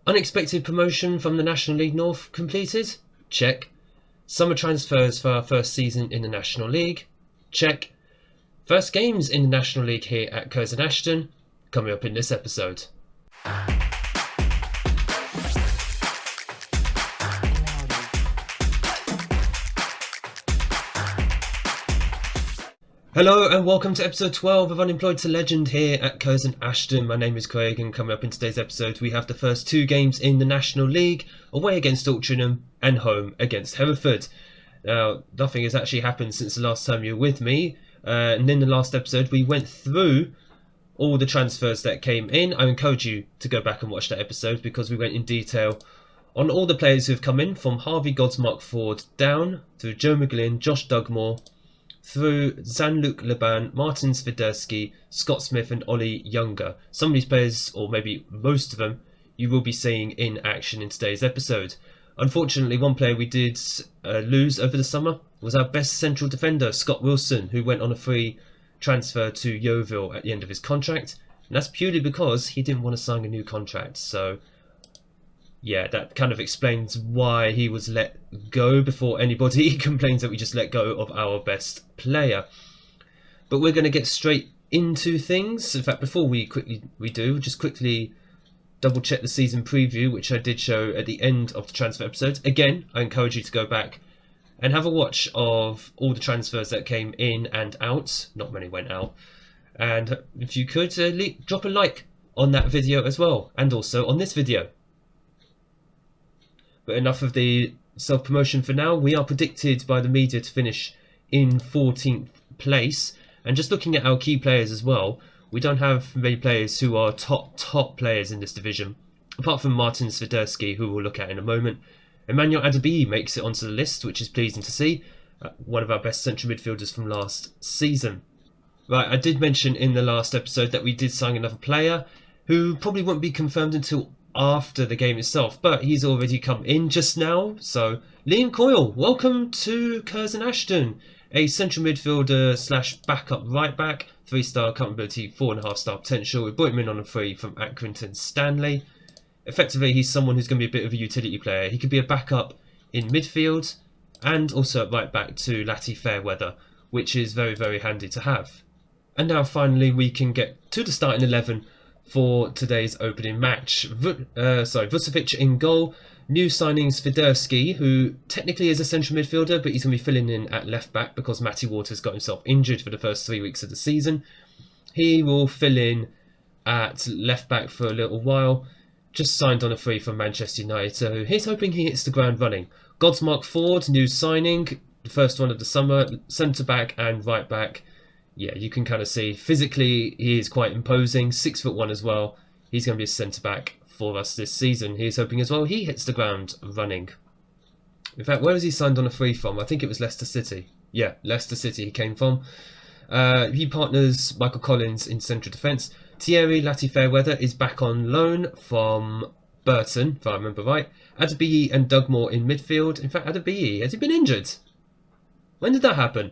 Unexpected promotion from the National League North completed? Check. Summer transfers for our first season in the National League? Check. First games in the National League here at Curzon Ashton? Coming up in this episode. Hello and welcome to episode 12 of Unemployed to Legend here at Curzon Ashton. My name is Craig, and coming up in today's episode we have the first two games in the National League, away against Altrincham and home against Hereford. Now, nothing has actually happened since the last time you were with me, and in the last episode we went through all the transfers that came in. I encourage you to go back and watch that episode because we went in detail on all the players who have come in, from Harvey Godsmark Ford down through Joe McGlynn, Josh Dugmore, through Zanluc Laban, Martin Swiderski, Scott Smith and Ollie Younger. Some of these players, or maybe most of them, you will be seeing in action in today's episode. Unfortunately, one player we did lose over the summer was our best central defender, Scott Wilson, who went on a free transfer to Yeovil at the end of his contract. And that's purely because he didn't want to sign a new contract. So yeah, that kind of explains why he was let go before anybody complains that we just let go of our best player. But we're going to get straight into things. In fact, before we do, just quickly double check the season preview, which I did show at the end of the transfer episode. Again, I encourage you to go back and have a watch of all the transfers that came in and out. Not many went out. And if you could, drop a like on that video as well, and also on this video. But enough of the self-promotion for now. We are predicted by the media to finish in 14th place. And just looking at our key players as well, we don't have many players who are top players in this division, apart from Martin Swiderski, who we'll look at in a moment. Emmanuel Adebayi makes it onto the list, which is pleasing to see. One of our best central midfielders from last season. Right, I did mention in the last episode that we did sign another player who probably won't be confirmed until after the game itself, but he's already come in just now. So Liam Coyle, welcome to Curzon Ashton, a central midfielder slash backup right back, 3-star current ability, 4.5-star potential. We brought him in on a free from Accrington Stanley. Effectively, he's someone who's going to be a bit of a utility player. He could be a backup in midfield and also at right back to Lati Fairweather, which is very, very handy to have. And now finally we can get to the starting 11 for today's opening match. Vucevic in goal. New signings Swiderski, who technically is a central midfielder, but he's going to be filling in at left back because Matty Waters got himself injured for the first 3 weeks of the season. He will fill in at left back for a little while. Just signed on a free from Manchester United, so he's hoping he hits the ground running. Godsmark Ford, new signing, the first one of the summer, centre back and right back. Yeah, you can kind of see physically he is quite imposing, 6'1" as well. He's going to be a centre back for us this season. He's hoping as well he hits the ground running. In fact, where was he signed on a free from? I think it was Leicester City. Yeah, Leicester City he came from. He partners Michael Collins in central defence. Thierry Lati Fairweather is back on loan from Burton, if I remember right. Adebayi and Dugmore in midfield. In fact, Adebayi, has he been injured? When did that happen?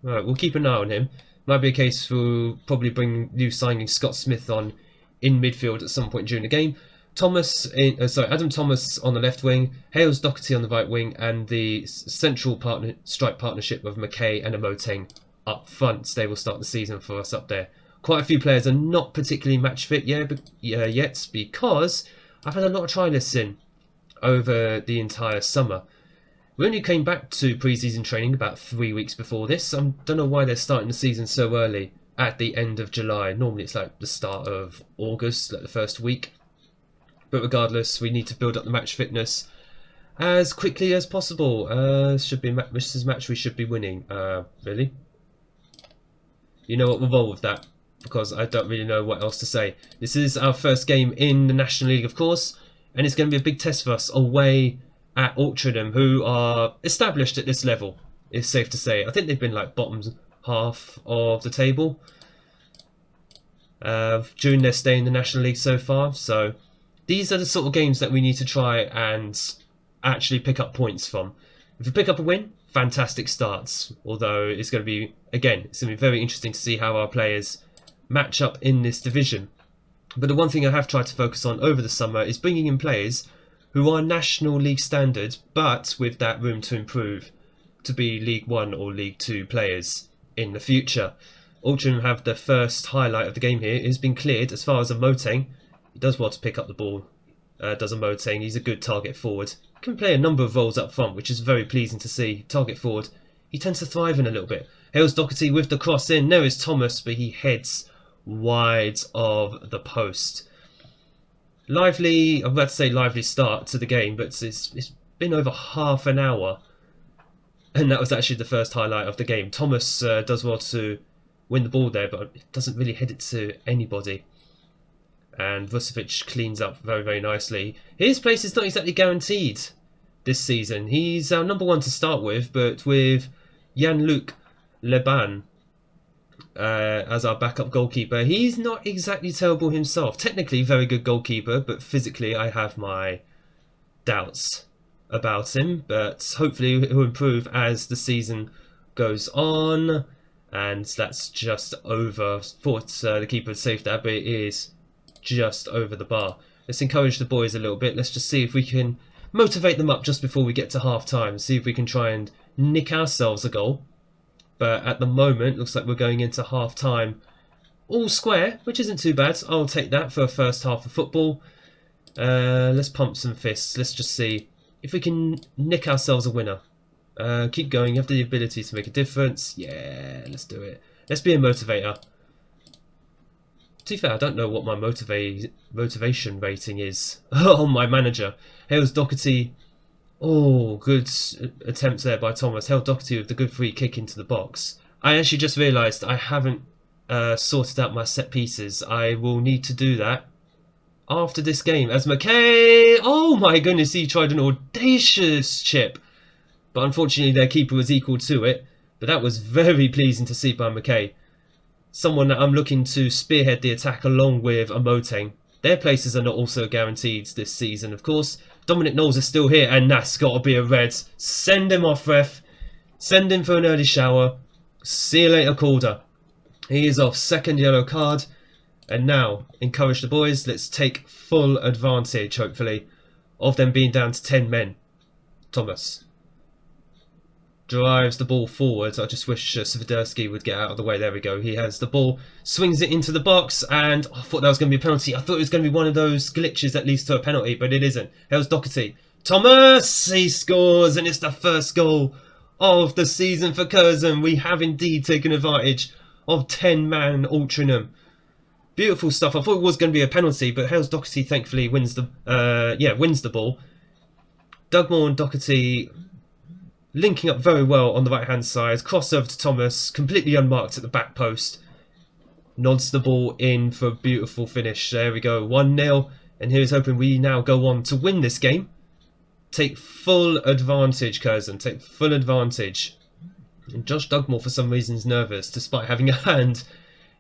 Right, we'll keep an eye on him. Might be a case we'll probably bring new signing Scott Smith on in midfield at some point during the game. Adam Thomas on the left wing, Hales Doherty on the right wing, and the central strike partnership of McKay and Amoteng up front. They will start the season for us up there. Quite a few players are not particularly match fit yet because I've had a lot of trialists in over the entire summer. We only came back to pre-season training about 3 weeks before this. I don't know why they're starting the season so early at the end of July. Normally it's like the start of August, like the first week. But regardless, we need to build up the match fitness as quickly as possible. This is a match we should be winning. Really? You know what, we'll roll with that because I don't really know what else to say. This is our first game in the National League, of course, and it's going to be a big test for us away at Altrincham, who are established at this level, it's safe to say. I think they've been like bottom half of the table during their stay in the National League so far. So these are the sort of games that we need to try and actually pick up points from. If we pick up a win, fantastic starts. Although it's going to be, again, it's going to be very interesting to see how our players match up in this division. But the one thing I have tried to focus on over the summer is bringing in players who are National League standard, but with that room to improve to be League 1 or League 2 players in the future. Altrincham have the first highlight of the game here. It's been cleared as far as a Moteng. He does well to pick up the ball. Does a Moteng. He's a good target forward. Can play a number of roles up front, which is very pleasing to see. Target forward. He tends to thrive in a little bit. Hales Doherty with the cross in. There is Thomas, but he heads wide of the post. Lively, I'm about to say lively start to the game, but it's been over half an hour. And that was actually the first highlight of the game. Thomas does well to win the ball there, but it doesn't really head it to anybody. And Vucevic cleans up very, very nicely. His place is not exactly guaranteed this season. He's our number one to start with, but with Jan-Luc Leban as our backup goalkeeper, he's not exactly terrible himself. Technically, very good goalkeeper, but physically I have my doubts about him. But hopefully he'll improve as the season goes on. And that's just over. Thought the keeper had saved that, but it is just over the bar. Let's encourage the boys a little bit. Let's just see if we can motivate them up just before we get to half time. See if we can try and nick ourselves a goal. But at the moment, looks like we're going into half time all square, which isn't too bad. I'll take that for a first half of football. Let's pump some fists. Let's just see if we can nick ourselves a winner. Keep going. You have the ability to make a difference. Yeah, let's do it. Let's be a motivator. To be fair, I don't know what my motivation rating is on my manager. Hales Doherty. Oh, good attempt there by Thomas. Hales Doherty with the good free kick into the box. I actually just realised I haven't sorted out my set pieces. I will need to do that after this game. As McKay, oh my goodness, he tried an audacious chip. But unfortunately their keeper was equal to it. But that was very pleasing to see by McKay. Someone that I'm looking to spearhead the attack along with a Moteng. Their places are not also guaranteed this season, of course. Dominic Knowles is still here, and that's got to be a red. Send him off, ref. Send him for an early shower. See you later, Calder. He is off. Second yellow card. And now, encourage the boys. Let's take full advantage, hopefully, of them being down to 10 men. Thomas drives the ball forward. I just wish Swiderski would get out of the way. There we go. He has the ball, swings it into the box, and I thought that was going to be a penalty. I thought it was going to be one of those glitches that leads to a penalty, but it isn't. Hales Doherty. Thomas! He scores, and it's the first goal of the season for Curzon. We have indeed taken advantage of 10-man Altrincham. Beautiful stuff. I thought it was going to be a penalty, but Hales Doherty thankfully wins the ball. Dugmore and Doherty linking up very well on the right hand side. Cross over to Thomas, completely unmarked at the back post. Nods the ball in for a beautiful finish. There we go, 1-0. And here's hoping we now go on to win this game. Take full advantage, Curzon. Take full advantage. And Josh Dugmore for some reason is nervous despite having a hand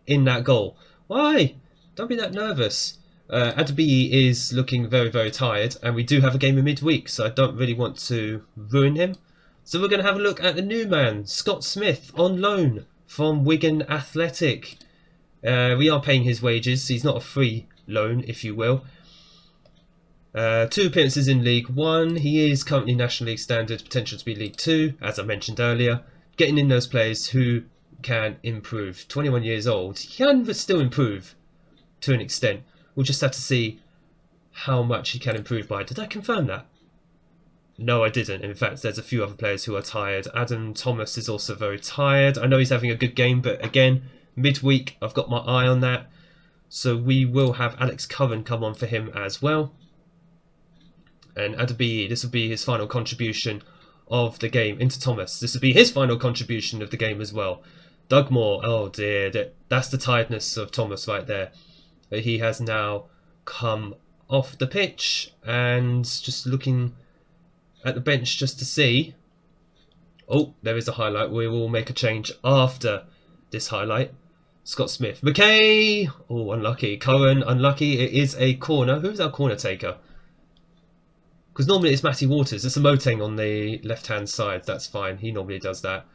in that goal. Why? Don't be that nervous. Adebayi is looking very, very tired. And we do have a game in midweek, so I don't really want to ruin him. So we're going to have a look at the new man, Scott Smith, on loan from Wigan Athletic. We are paying his wages. He's not a free loan, if you will. 2 appearances in League 1. He is currently National League standard, potential to be League 2, as I mentioned earlier. Getting in those players who can improve. 21 years old. He can still improve to an extent. We'll just have to see how much he can improve by. Did I confirm that? No, I didn't. In fact, there's a few other players who are tired. Adam Thomas is also very tired. I know he's having a good game, but again, midweek, I've got my eye on that. So we will have Alex Curran come on for him as well. And Adebayi, this will be his final contribution of the game into Thomas. This will be his final contribution of the game as well. Dugmore, oh dear, that's the tiredness of Thomas right there. He has now come off the pitch and just looking at the bench just to see. Oh, there is a highlight. We will make a change after this highlight. Scott Smith. McKay! Oh, unlucky. Curran, unlucky. It is a corner. Who's our corner taker? Because normally it's Matty Waters. It's a Moteng on the left-hand side. That's fine. He normally does that.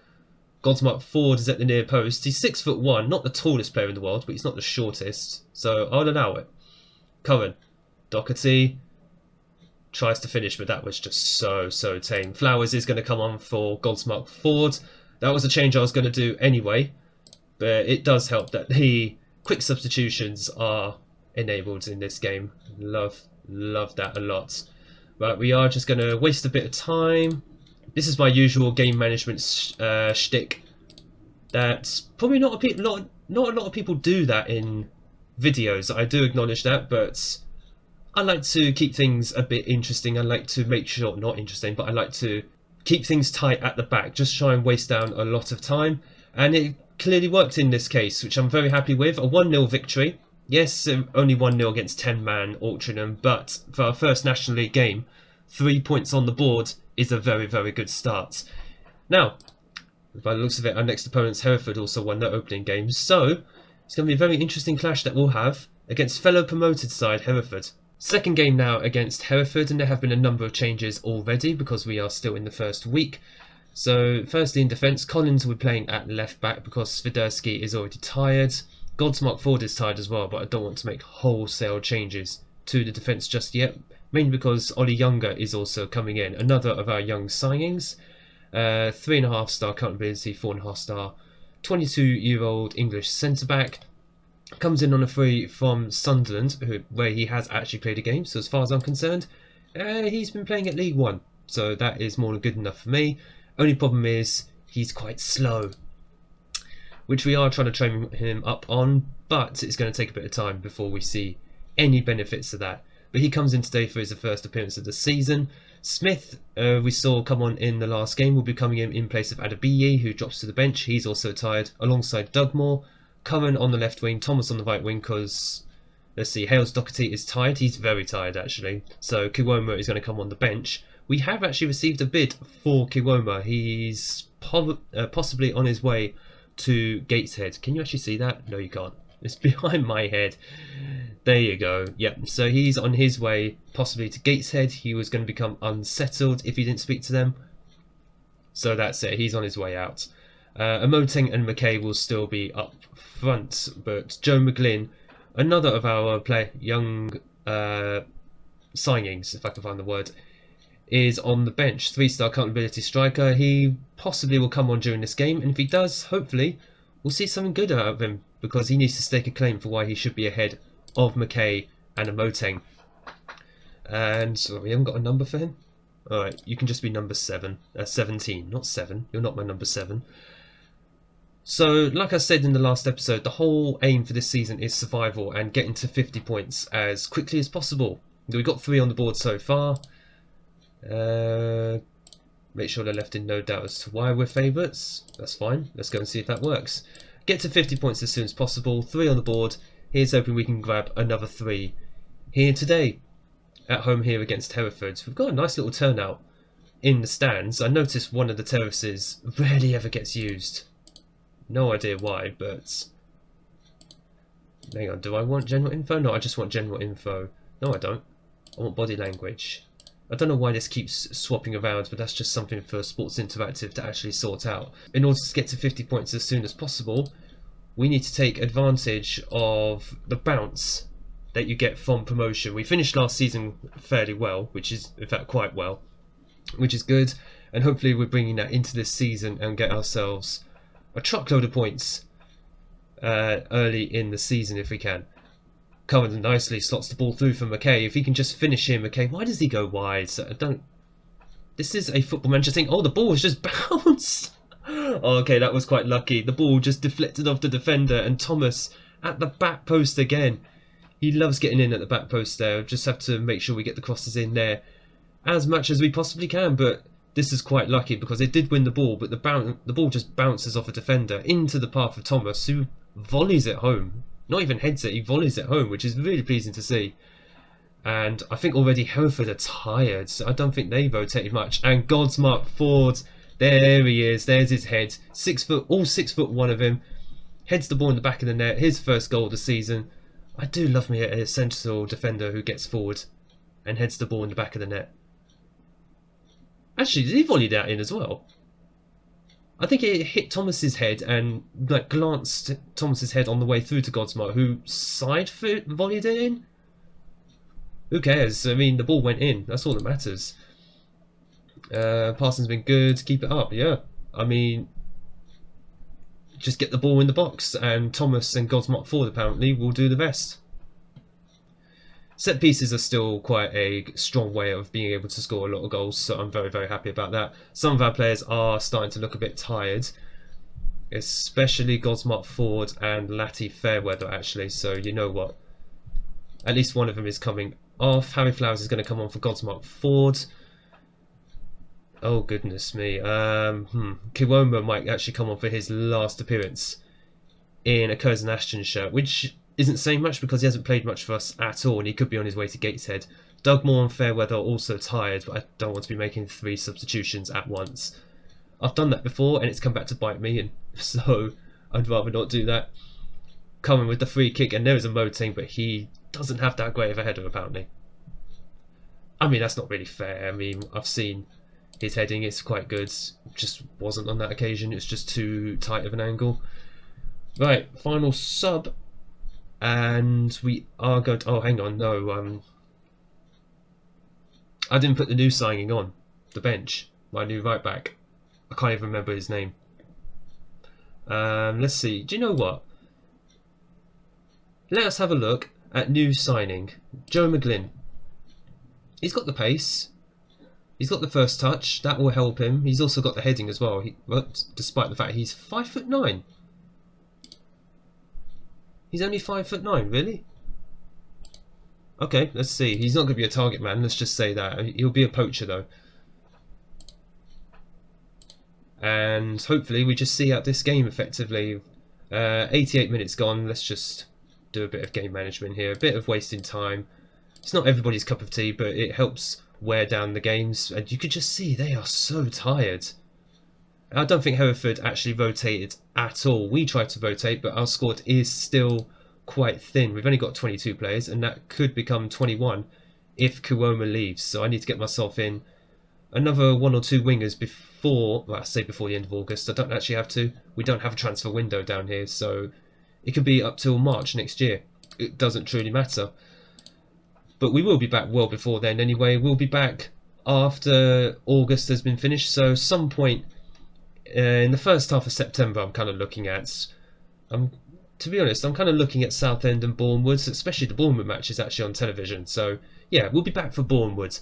Godsmark Ford is at the near post. He's 6'1", not the tallest player in the world, but he's not the shortest. So I'll allow it. Curran. Doherty tries to finish, but that was just so tame. Flowers is going to come on for Goldsmark Ford. That was a change I was going to do anyway, but it does help that the quick substitutions are enabled in this game. Love that a lot. But we are just going to waste a bit of time. This is my usual game management shtick. That's probably not a lot of people do that in videos. I do acknowledge that, but I like to keep things a bit interesting. I like to make sure, not interesting, but I like to keep things tight at the back. Just try and waste down a lot of time. And it clearly worked in this case, which I'm very happy with. A 1-0 victory. Yes, only 1-0 against 10-man Altrincham, but for our first National League game, 3 points on the board is a very good start. Now, by the looks of it, our next opponent's Hereford also won their opening game, so it's going to be a very interesting clash that we'll have against fellow promoted side Hereford. Second game now against Hereford, and there have been a number of changes already because we are still in the first week. So firstly in defence, Collins will be playing at left back because Swiderski is already tired. Goldsmark Ford is tired as well, but I don't want to make wholesale changes to the defence just yet, mainly because Ollie Younger is also coming in, another of our young signings. 3.5 star accountability, 4.5 star, 22-year-old English centre-back. Comes in on a free from Sunderland, where he has actually played a game, so as far as I'm concerned, he's been playing at League One, so that is more than good enough for me. Only problem is, he's quite slow, which we are trying to train him up on, but it's going to take a bit of time before we see any benefits of that. But he comes in today for his first appearance of the season. Smith, we saw come on in the last game, will be coming in place of Adabiyi, who drops to the bench. He's also tired, alongside Dugmore. Curran on the left wing, Thomas on the right wing, because, let's see, Hales Doherty is tired. He's very tired, actually. So Kiwoma is going to come on the bench. We have actually received a bid for Kiwoma. He's possibly on his way to Gateshead. Can you actually see that? No, you can't. It's behind my head. There you go. Yep, so he's on his way possibly to Gateshead. He was going to become unsettled if he didn't speak to them. So that's it. He's on his way out. Amoteng and McKay will still be up front, but Joe McGlynn, another of our young signings, if I can find the word, is on the bench. 3-star accountability striker. He possibly will come on during this game, and if he does, hopefully, we'll see something good out of him, because he needs to stake a claim for why he should be ahead of McKay and Amoteng. And so we haven't got a number for him. Alright, you can just be number 17, not 7. You're not my number 7. So, like I said in the last episode, the whole aim for this season is survival and getting to 50 points as quickly as possible. We've got 3 on the board so far. Make sure they're left in no doubt as to why we're favourites. That's fine. Let's go and see if that works. Get to 50 points as soon as possible. 3 on the board. Here's hoping we can grab another 3 here today. At home here against Hereford. We've got a nice little turnout in the stands. I noticed one of the terraces rarely ever gets used. No idea why, but... Hang on, do I want general info? No, I just want general info. No, I don't. I want body language. I don't know why this keeps swapping around, but that's just something for Sports Interactive to actually sort out. In order to get to 50 points as soon as possible, we need to take advantage of the bounce that you get from promotion. We finished last season fairly well, which is, in fact, quite well, which is good, and hopefully we're bringing that into this season and get ourselves a truckload of points early in the season if we can. Curran nicely slots the ball through for McKay. If he can just finish here, McKay. Why does he go wide? So I don't... This is a Football Manager thing. Oh, the ball was just bounced. Oh, okay, that was quite lucky. The ball just deflected off the defender, and Thomas at the back post again. He loves getting in at the back post there. Just have to make sure we get the crosses in there as much as we possibly can. But this is quite lucky because it did win the ball, but the ball just bounces off a defender into the path of Thomas, who volleys it home. Not even heads it, he volleys it home, which is really pleasing to see. And I think already Hereford are tired, so I don't think they rotated much. And Goldsmark Ford, there he is, there's his head. 6 foot, all 6'1" of him. Heads the ball in the back of the net, his first goal of the season. I do love me a central defender who gets forward and heads the ball in the back of the net. Actually, did he volley that in as well? I think it hit Thomas's head and like glanced Thomas's head on the way through to Goldsmark, who side foot volleyed it in. who cares? I mean, the ball went in. That's all that matters. Passing's been good. Keep it up. Yeah. I mean, just get the ball in the box, and Thomas and Godsmart Ford apparently will do the rest. Set pieces are still quite a strong way of being able to score a lot of goals, so I'm very, very happy about that. Some of our players are starting to look a bit tired, especially Godsmart Ford and Lati Fairweather actually, so you know what? At least one of them is coming off. Harry Flowers is going to come on for Godsmart Ford. Oh goodness me. Kiwoma might actually come on for his last appearance in a Curzon Ashton shirt, which isn't saying much because he hasn't played much for us at all, and he could be on his way to Gateshead. Doug Moore and Fairweather are also tired, but I don't want to be making 3 substitutions at once. I've done that before and it's come back to bite me, and so I'd rather not do that. Coming with the free kick, and there is a Moting, but he doesn't have that great of a header apparently. I mean, that's not really fair. I mean, I've seen his heading, it's quite good. Just wasn't on that occasion, it's just too tight of an angle. Right, final sub. And we are going to... Oh, hang on, no. I didn't put the new signing on the bench. My new right back. I can't even remember his name. Let's see. Do you know what? Let us have a look at new signing. Joe McGlynn. He's got the pace. He's got the first touch. That will help him. He's also got the heading as well. Despite the fact he's 5'9". He's only 5'9", really? Okay, let's see. He's not going to be a target man, let's just say that. He'll be a poacher, though. And hopefully we just see out this game effectively. 88 minutes gone, let's just do a bit of game management here. A bit of wasting time. It's not everybody's cup of tea, but it helps wear down the games. And you could just see they are so tired. I don't think Hereford actually rotated at all. We tried to rotate, but our squad is still quite thin. We've only got 22 players, and that could become 21 if Kiwoma leaves. So I need to get myself in another 1 or 2 wingers before, well, I say before the end of August. I don't actually have to. We don't have a transfer window down here, so it could be up till March next year. It doesn't truly matter. But we will be back well before then anyway. We'll be back after August has been finished, so some point in the first half of September I'm kind of looking at. To be honest, I'm kind of looking at Southend and Bournemouth, especially the Bournemouth match is actually on television. So yeah, we'll be back for Bournemouth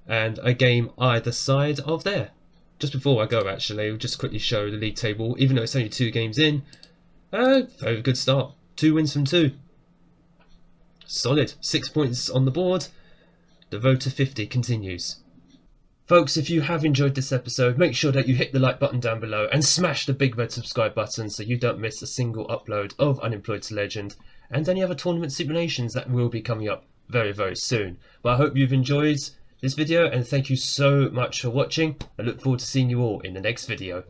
and a game either side of there. Just before I go actually, I'll just quickly show the league table. Even though it's only 2 games in, very good start. 2 wins from 2. Solid. 6 points on the board. The road to 50 continues. Folks, if you have enjoyed this episode, make sure that you hit the like button down below and smash the big red subscribe button so you don't miss a single upload of Unemployed to Legend and any other tournament simulations that will be coming up very, very soon. But I hope you've enjoyed this video and thank you so much for watching. I look forward to seeing you all in the next video.